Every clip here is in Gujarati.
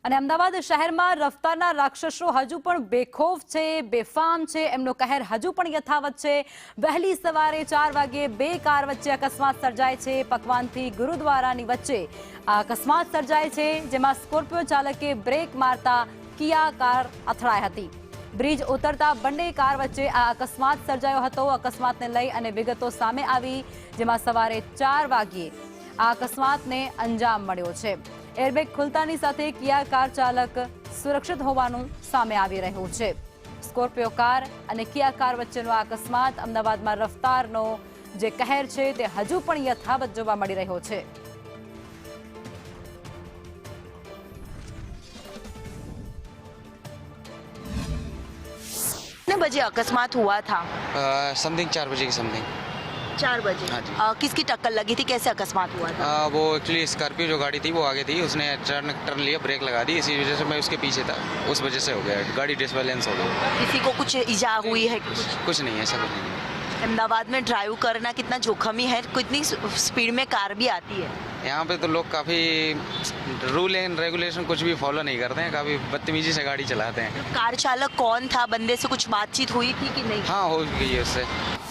અને અમદાવાદ શહેરમાં રફતારના રાક્ષસો હજુ પણ બેખોફ છે, બેફામ છે, એમનો કહેર હજુ પણ યથાવત છે। વહેલી સવારે 4 વાગ્યે બે કાર વચ્ચે અકસ્માત સર્જાય છે। પકવાનથી ગુરુદ્વારાની વચ્ચે આ અકસ્માત સર્જાય છે, જેમાં સ્કોર્પિયો ચાલકે બ્રેક મારતા કિયા કાર અથડાઈ હતી। બ્રિજ ઉતરતા બંને કાર વચ્ચે આ અકસ્માત સર્જાયો હતો। અકસ્માતને લઈ અને વિગતો સામે આવી, જેમાં સવારે 4 વાગ્યે આ અકસ્માતને અંજામ મળ્યો છે। એરબેગ ખુલતાની સાથે કિયા કાર ચાલક સુરક્ષિત હોવાનું સામે આવી રહ્યું છે। સ્કોર્પિયો કાર અને કિયા કાર વચ્ચેનો આ અકસ્માત અમદાવાદમાં રફતારનો જે કહેર છે તે હજુ પણ યથાવત જોવા મળી રહ્યો છે। कितने बजे अकस्मात हुआ था? समथिंग 4 बजे की समथिंग। 4 बजे। हाँ जी। किसकी टक्कर लगी थी, कैसे अकस्मात हुआ था? वो एक्चुअली स्कॉर्पियो जो गाड़ी थी वो आगे थी, उसने टर्न लिया, ब्रेक लगा दी, इसी वजह से मैं उसके पीछे था, उस वजह से हो गया, गाड़ी डिसबैलेंस हो गई। किसी को कुछ इजा हुई है? कुछ नहीं है, ऐसा कुछ नहीं है। अहमदाबाद में ड्राइव करना कितना जोखमी है, कितनी स्पीड में कार भी आती है? यहाँ पे तो लोग काफ़ी रूल एंड रेगुलेशन कुछ भी फॉलो नहीं करते हैं, काफ़ी बदतमीजी से गाड़ी चलाते हैं। कार चालक कौन था, बंदे से कुछ बातचीत हुई थी कि नहीं? हाँ, हो गई है उससे।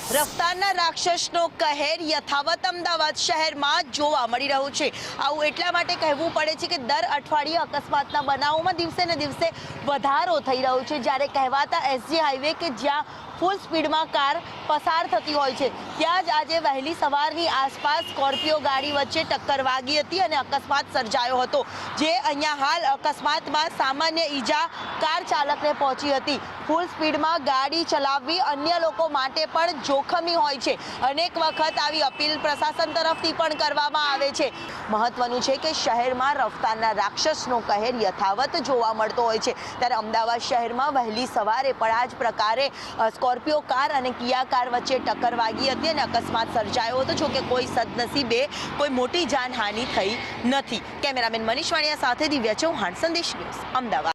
રફતારના રાક્ષસનો કહેર યથાવત અમદાવાદ શહેરમાં જોવા મળી રહ્યો છે। આવું એટલા માટે કહેવું પડે છે કે દર અઠવાડિયે અકસ્માતના બનાવોમાં દિવસે ને દિવસે વધારો થઈ રહ્યો છે। જ્યારે કહેવાતા એસજી હાઈવે કે જ્યાં ફૂલ સ્પીડમાં કાર પસાર થતી હોય છે, ત્યાં જ આજે વહેલી સવારની આસપાસ સ્કોર્પિયો ગાડી વચ્ચે ટક્કર વાગી હતી અને અકસ્માત સર્જાયો હતો, જે અહીંયા હાલ અકસ્માતમાં સામાન્ય ઈજા કાર ચાલકને પહોંચી હતી। ફૂલ સ્પીડમાં ગાડી ચલાવવી અન્ય લોકો માટે પણ જોખમી હોય છે। અનેક વખત આવી અપીલ પ્રશાસન તરફથી પણ કરવામાં આવે છે। મહત્વનું છે કે શહેરમાં રફતારના રાક્ષસનો કહેર યથાવત જોવા મળતો હોય છે, ત્યારે અમદાવાદ શહેરમાં વહેલી સવારે પણ આ જ પ્રકારે સ્કોર્પિયો કાર અને કિયા કાર વચ્ચે ટક્કર વાગી હતી અને અકસ્માત સર્જાયો હતો। જોકે કોઈ સદનસીબે કોઈ મોટી જાનહાનિ થઈ નથી। કેમેરામેન મનીષ વાણિયા સાથે દિવ્યા ચૌહાણ, સંદેશ ન્યૂઝ, અમદાવાદ।